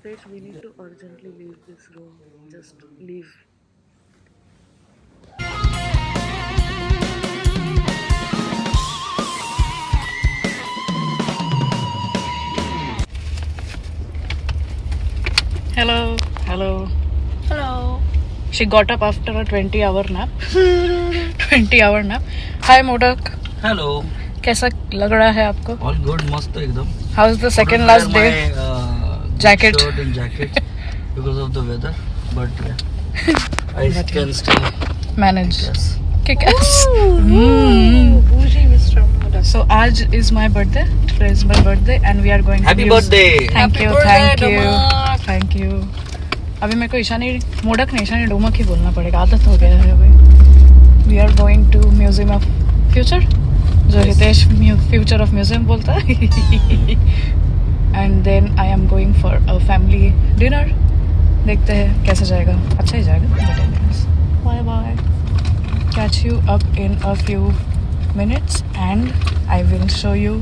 Ritesh, we need to urgently leave this room. Just leave. Hello, hello. Hello. She got up after a 20-hour nap. 20-hour nap. Hi, Modak. Hello कैसा लग रहा है आपको? All good मस्त एकदम How is the second last day? Jacket. shirt and jacket because of the weather but I can still Manage. yes Kick ass. Bougie Mr. Modak. So आज is my birthday. Today is my birthday and we are going happy to birthday Thank Happy you, birthday, thank you, Domak. thank you. अभी मेरे को ईशानी मोडक नहीं ईशानी डोमक ही बोलना पड़ेगा आदत हो गया है अभी. We are going to Museum of Future जो हितेश फ्यूचर ऑफ म्यूजियम बोलता है. And then I am going for a family dinner. देखते हैं कैसे जाएगा. अच्छा ही जाएगा. Bye bye. Catch you up in a few minutes and I will show you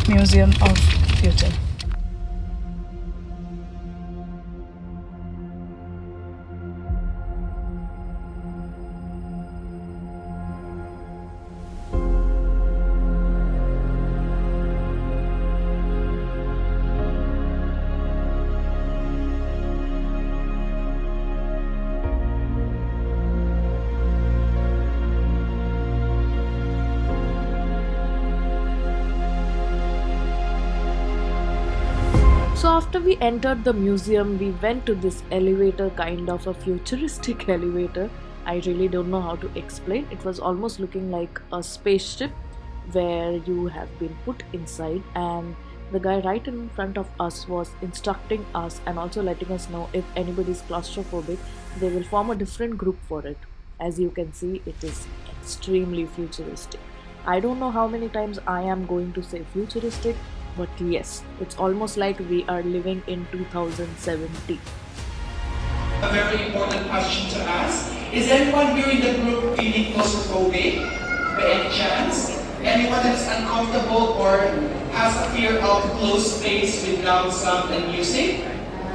Museum of Future. So after we entered the museum, we went to this elevator, kind of a futuristic elevator. I really don't know how to explain. It was almost looking like a spaceship where you have been put inside, and the guy right in front of us was instructing us and also letting us know if anybody is claustrophobic, they will form a different group for it. As you can see, it is extremely futuristic. I don't know how many times I am going to say futuristic, but yes, it's almost like we are living in 2070. A very important question to ask. Is anyone here in the group feeling claustrophobic by any chance? Anyone that's uncomfortable or has a fear of closed space with loud sound and music?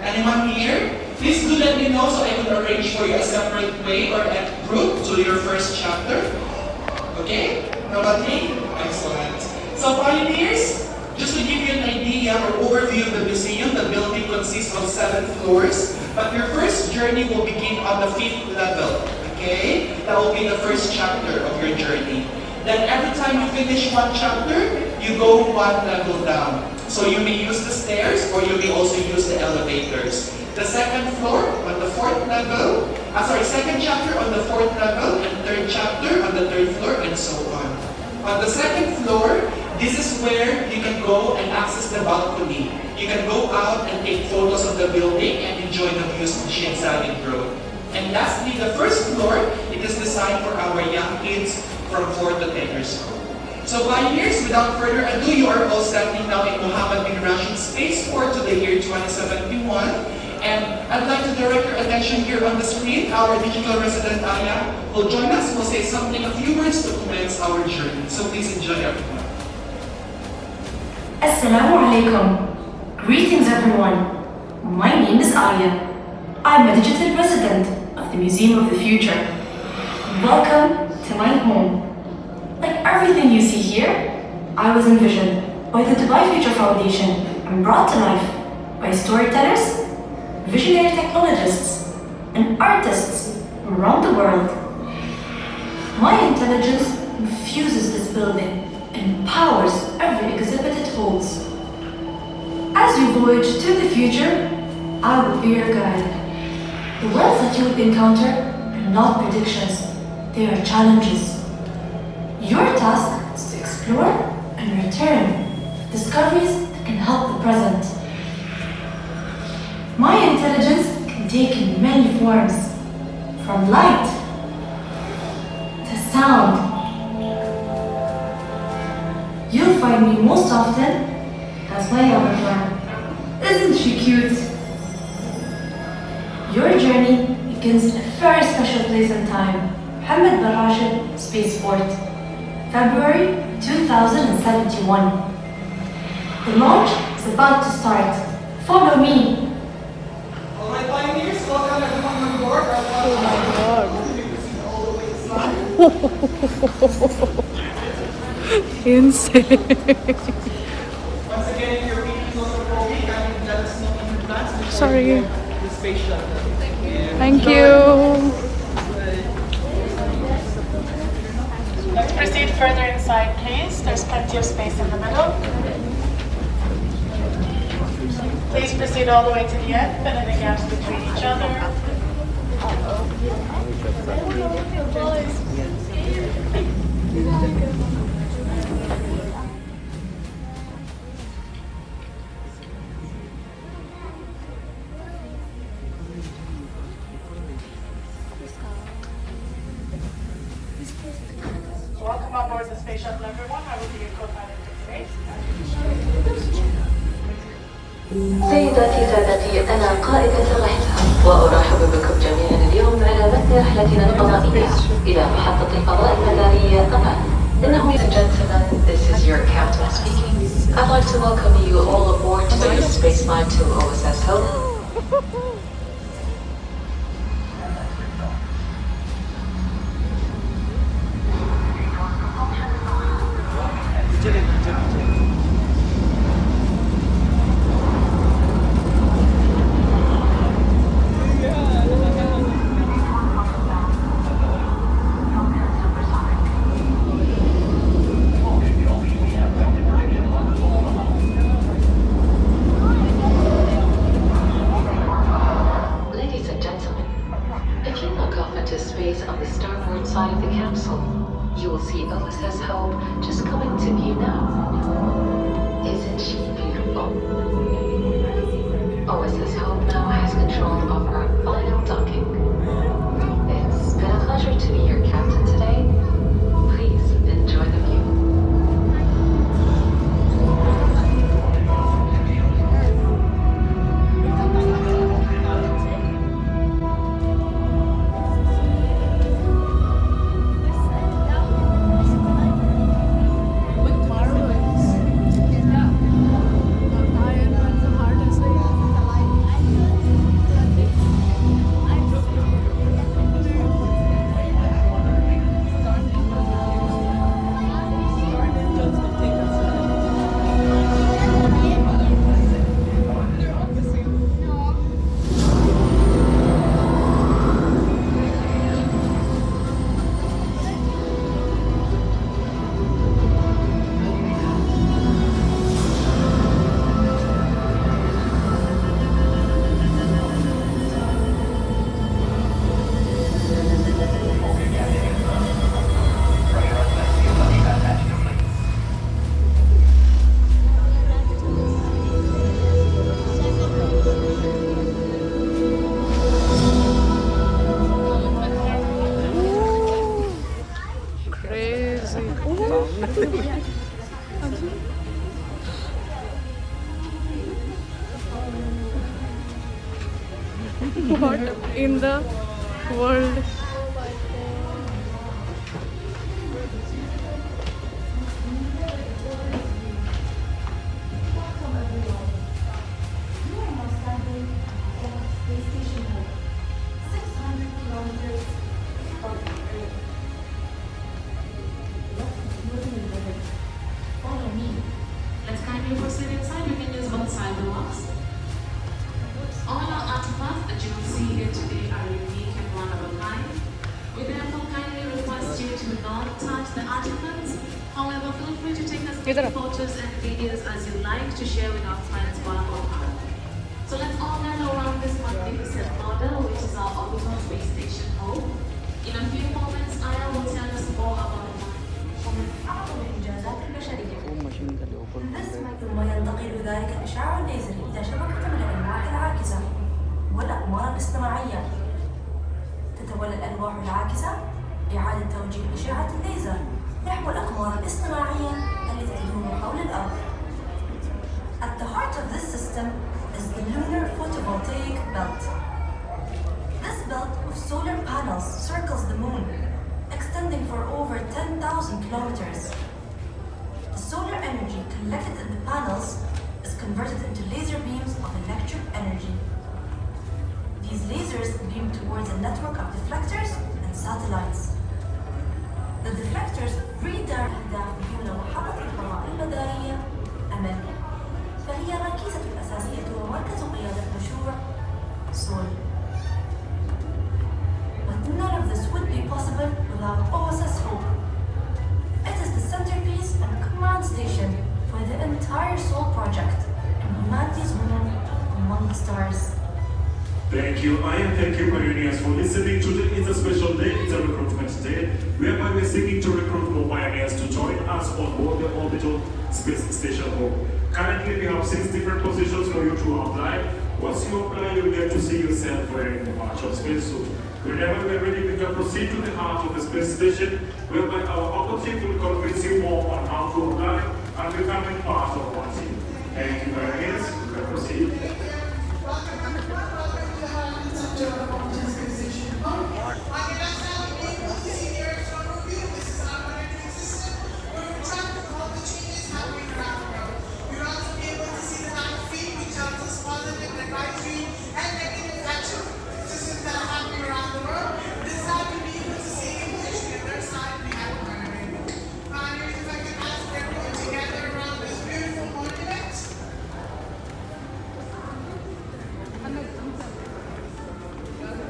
Anyone here? Please do let me know so I can arrange for you a separate way or a group to your first chapter. Okay? Nobody? Excellent. So pioneers, just to give you an idea or overview of the museum, the building consists of 7 floors, but your first journey will begin on the 5th level, okay? That will be the first chapter of your journey. Then every time you finish one chapter, you go one level down. So you may use the stairs or you may also use the elevators. The second floor on the 4th level, second chapter on the 4th level, and third chapter on the 3rd floor, and so on. On the second floor, this is where you can go and access the balcony. You can go out and take photos of the building and enjoy the views of Shinsali Road. And lastly, the first floor, it is designed for our young kids from 4 to 10 years old. So pioneers, without further ado, you are all standing now in Mohammed bin Rashid Spaceport to the year 2071. And I'd like to direct your attention here on the screen. Our digital resident Aya will join us. We'll say something, a few words to commence our journey. So please enjoy everyone. Assalamu alaikum. Greetings everyone. My name is Aya. I'm a digital resident of the Museum of the Future. Welcome to my home. Like everything you see here, I was envisioned by the Dubai Future Foundation and brought to life by storytellers, visionary technologists, and artists from around the world. My intelligence infuses this building and empowers every exhibit it holds. As you voyage to the future, I will be your guide. The worlds that you will encounter are not predictions, they are challenges. Your task is to explore and return with discoveries that can help the present. My intelligence can take in many forms, from light to sound. You'll find me most often as my avatar. Isn't she cute? Your journey begins in a very special place and time, Mohammed bin Rashid Spaceport, February 2071. The launch is about to start. Follow me. Insane. Once again, if you're feeling claustrophobic, kindly let us know in advance before Sorry. you board the space shuttle. Thank you. Let's proceed further inside, please. There's plenty of space in the middle. Please proceed all the way to the end, filling the gaps between each other. Welcome on board the space shuttle, everyone. I will be your co-pilot for today. سيداتي سادتي أنا قائدة الرحلة وأرحب بكم جميعا اليوم على متن رحلتنا الفضائية إلى محطة الفضاء المدارية أمان. Ladies and gentlemen, this is your captain speaking. I'd like to welcome you all aboard today's spaceflight to OSS Hope. Ladies and gentlemen, if you look off into space on the starboard side of the capsule, you will see OSS Hope just coming to view now. Isn't she beautiful? OSS Hope now has control of our final docking. It's been a pleasure to be your captain today. Please enjoy the view. Crazy. What in the world? Follow me. Let's kindly proceed inside. You can use both sidewalks. All our artifacts that you will see here today are unique and one of a kind. We therefore kindly request you to not touch the artifacts. However, feel free to take as many photos and videos as you like to share with our friends while on Earth. So let's all gather around this magnificent model, which is our orbital space station home. In a few moments, Aya will tell us more about it. ومن أعظم الإنجازات البشرية. مثل ما ينتقل ذلك الإشعاع الليزري إلى شبكة من الألواح العاكسة والأقمار الاصطناعية. تتولى الألواح العاكسة إعادة توجيه أشعة الليزر نحو الأقمار الاصطناعية التي تدور حول الأرض. At the heart of this system is the lunar photovoltaic belt. This belt of solar panels circles the moon, extending for over 10,000 kilometers. The solar energy collected in the panels is converted into laser beams of electric energy. These lasers beam towards a network of deflectors and satellites. The deflectors redirect الذهاب إلى محطة الفضاء المدارية أمل، فهي الركيزة الأساسية ومركز قيادة مشروع سول. But none of this would be possible without OSS Hope. It is the centerpiece and command station for the entire Soul project and humanity's home among the stars. Thank you, and thank you, pioneers, for listening. Today is a special day. It's a recruitment day, whereby we're seeking to recruit more pioneers to join us on board the orbital space station home. Currently, we have 6 different positions for you to apply. Once you apply, you'll get to see yourself wearing the march of spacesuit. Whenever we're ready, we can proceed to the heart of the space station, whereby our operative will convince you more on how to apply and becoming part of one team. Thank you, pioneers. You can proceed.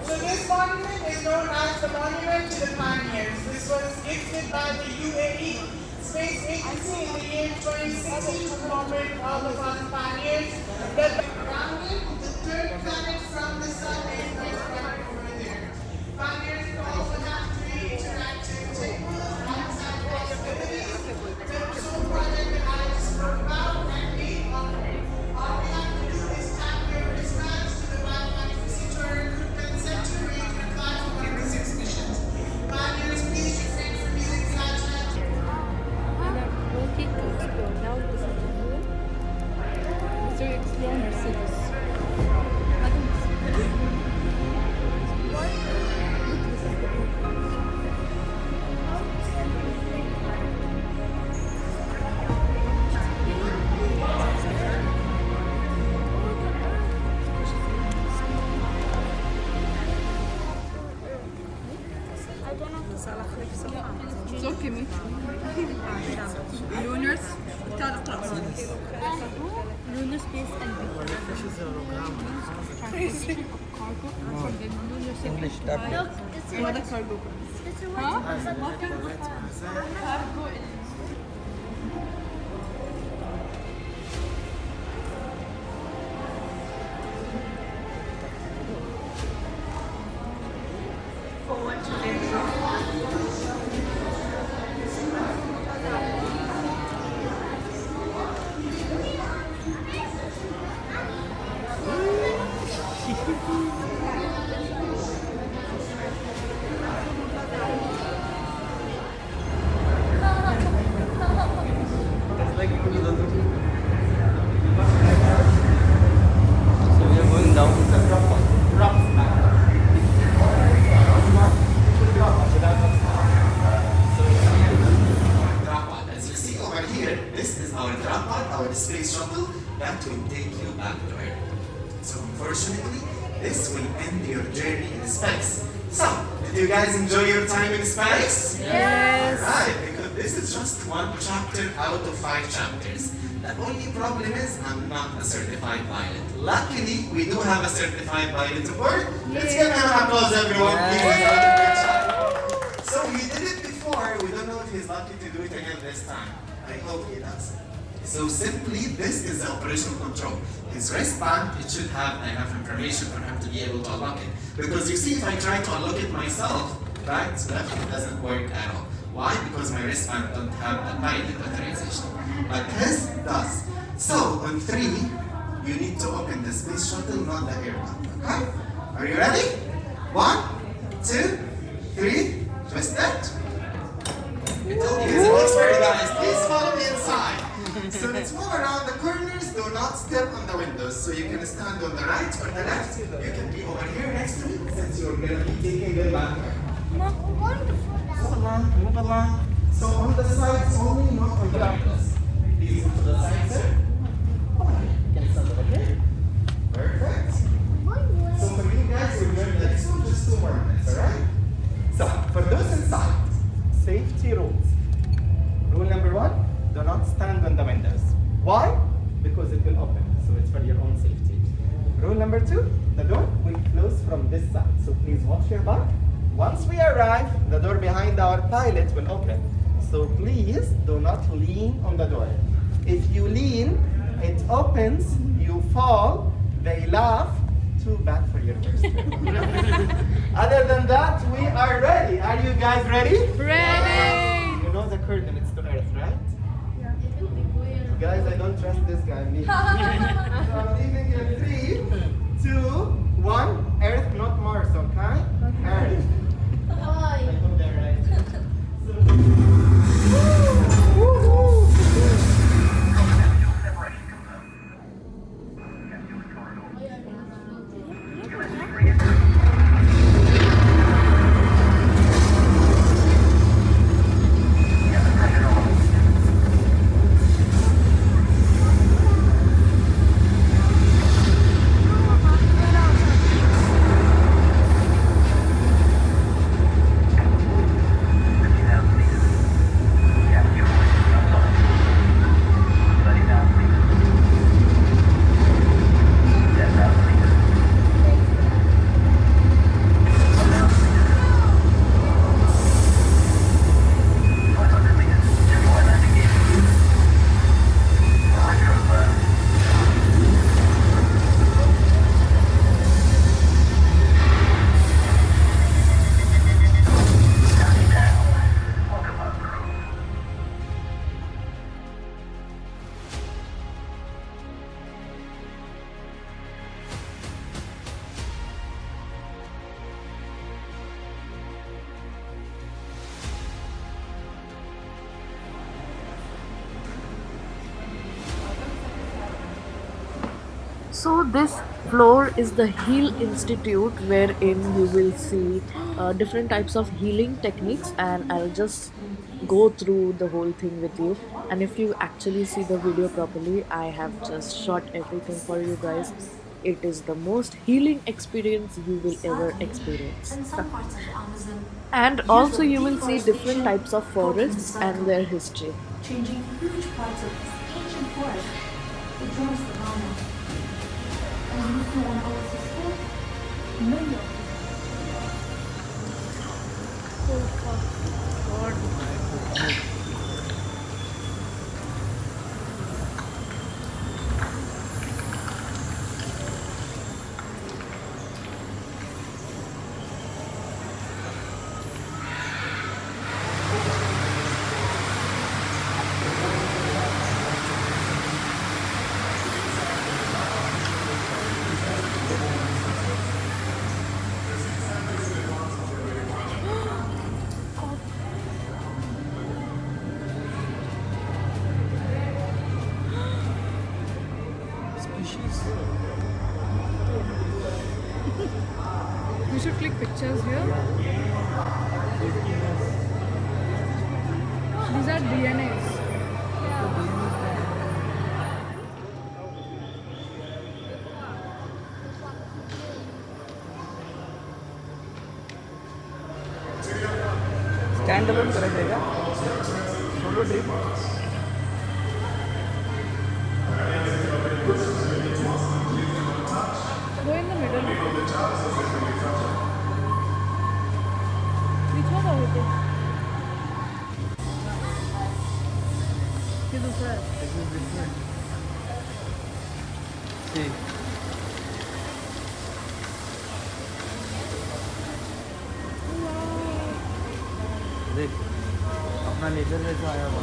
So this monument is known as the Monument to the Pioneers. This was gifted by the UAE Space Agency in the year 2016 to commemorate all the pioneers that grounded the third planet from the sun is right over there. Pioneers also have 3 interactive tables outside possibilities. The Soul project that I just spoke about and we operate. All we have to do is tap your wristbands to the Wi-Fi visitor recruitment center where you can apply for one of the 6 missions. Pioneers, please refrain from using flashlights. So you explore Mercedes. It's okay, me. Lunars, تعال اقرأ. Lunar space and cargo. English, that وهذا cargo. ها؟ cargo. So we are going down. Drop-pod. As you see over here, this is our drop-pod, our space shuttle that will take you back to Earth. So unfortunately, this will end your journey in space. So, did you guys enjoy your time in space? Yes. Right, because this is just 1 chapter out of 5 chapters. The only problem is I'm not a certified pilot. Luckily, we do have a certified pilot aboard. Let's give him an applause, everyone. Please, he's done a good job. So he did it before. We don't know if he's lucky to do it again this time. I hope he does. So simply, this is the operational control. His wristband, it should have enough information for him to be able to unlock it. Because you see, if I try to unlock it myself, right, left, it doesn't work at all. Why? Because my wristband don't have a pilot authorization. But his does. So on 3, you need to open the space shuttle, not the aircraft. Okay? Are you ready? 1, 2, 3. Twist it. I told you he's an expert, guys. Please follow me inside. So let's move around the corners. Do not step on the windows. So you can stand on the right or the left. You can be over here next to me since you're going to be taking the back. Move along. So on the sides only, not on the windows. Please move to the side, sir. Can you stand over here? Perfect. So for you guys, we're doing the next one just 2 more minutes, alright? So for those inside, safety number 2, the door will close from this side. So please watch your back. Once we arrive, the door behind our pilot will open. So please do not lean on the door. If you lean, it opens, you fall, they laugh. Too bad for your first trip. Other than that, we are ready. Are you guys ready? Ready! You know the coordinates to Earth, right? Guys, I don't trust this guy. I'm leaving. So I'm leaving in 3, 2, 1. Earth, not Mars, okay? Earth. I hope they're right. So this floor is the Heal Institute, wherein you will see different types of healing techniques, and I'll just go through the whole thing with you. And if you actually see the video properly, I have just shot everything for you guys. It is the most healing experience you will ever experience. In some parts of the Amazon, And also you will see different types of forests and their history. changing huge parts of this ancient forest. It joins the Ghana. As you see on our system, many of We should click pictures here. These are DNAs. Stand alone करा जाएगा solo trip Go in the middle. Which one are it? ये दूसरा है. See. देख अपना nature जैसा आया हुआ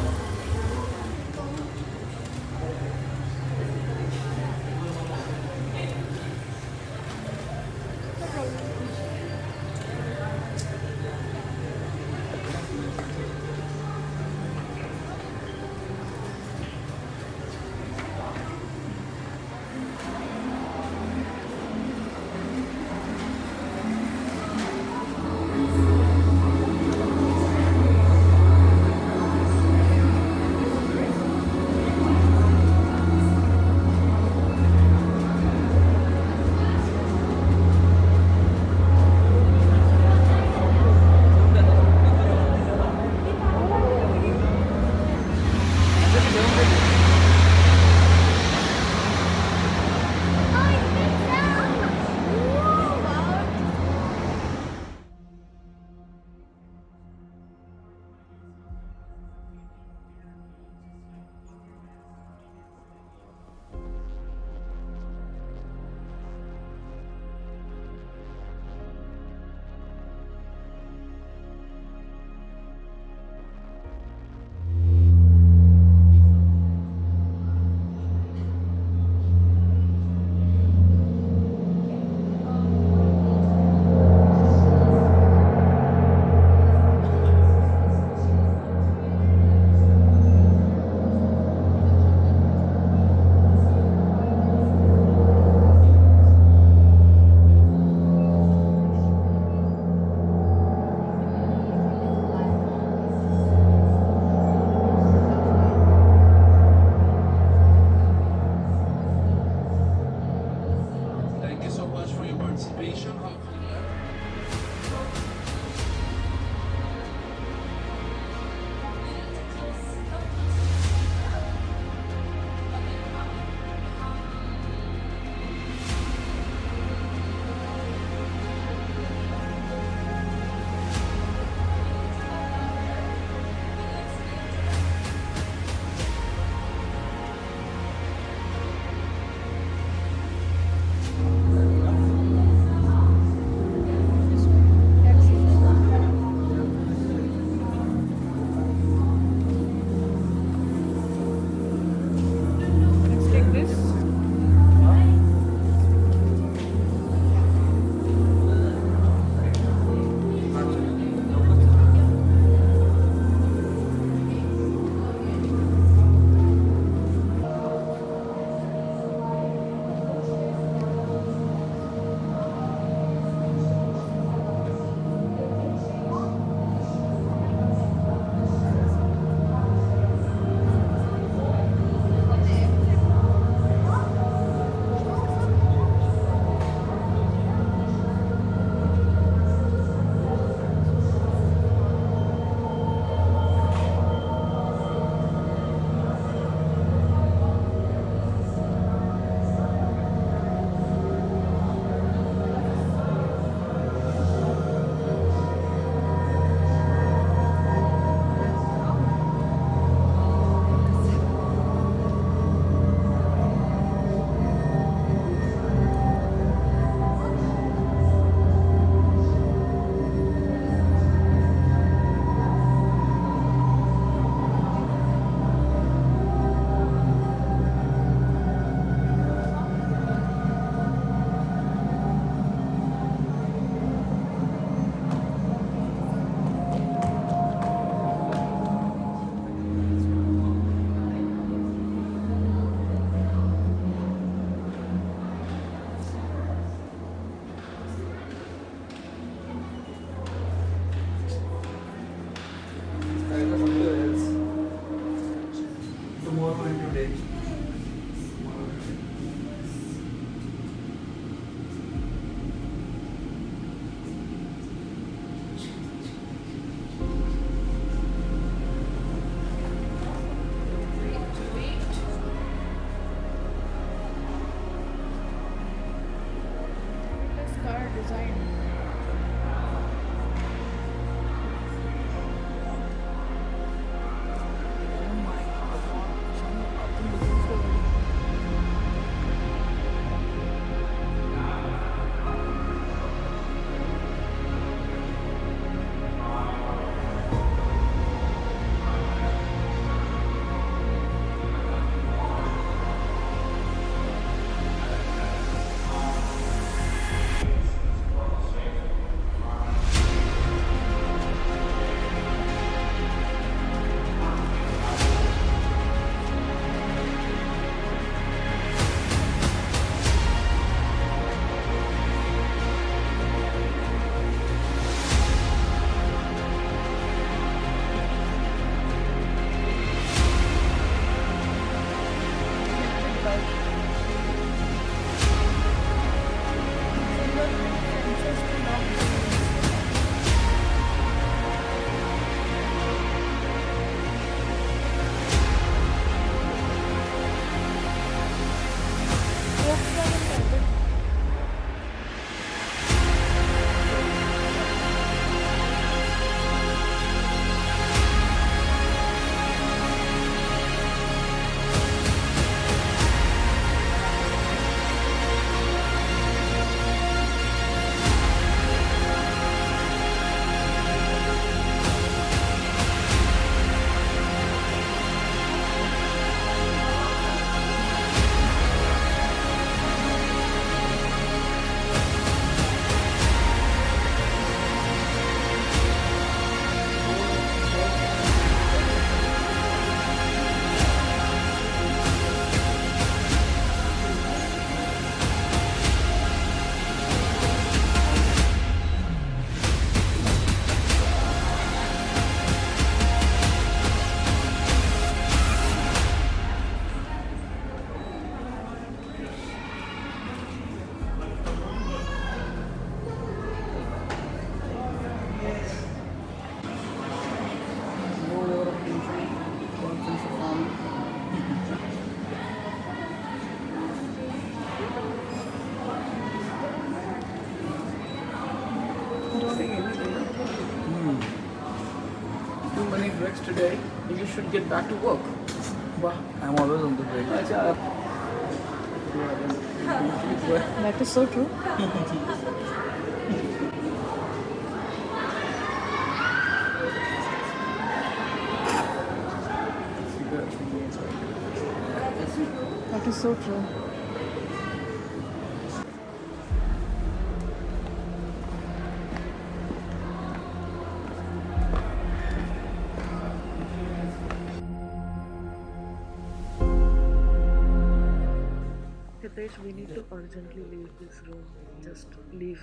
breaks today, you should get back to work. Wow. I'm always on the break. That is so true. That is so true. Hitesh, we need to urgently leave this room. Just leave.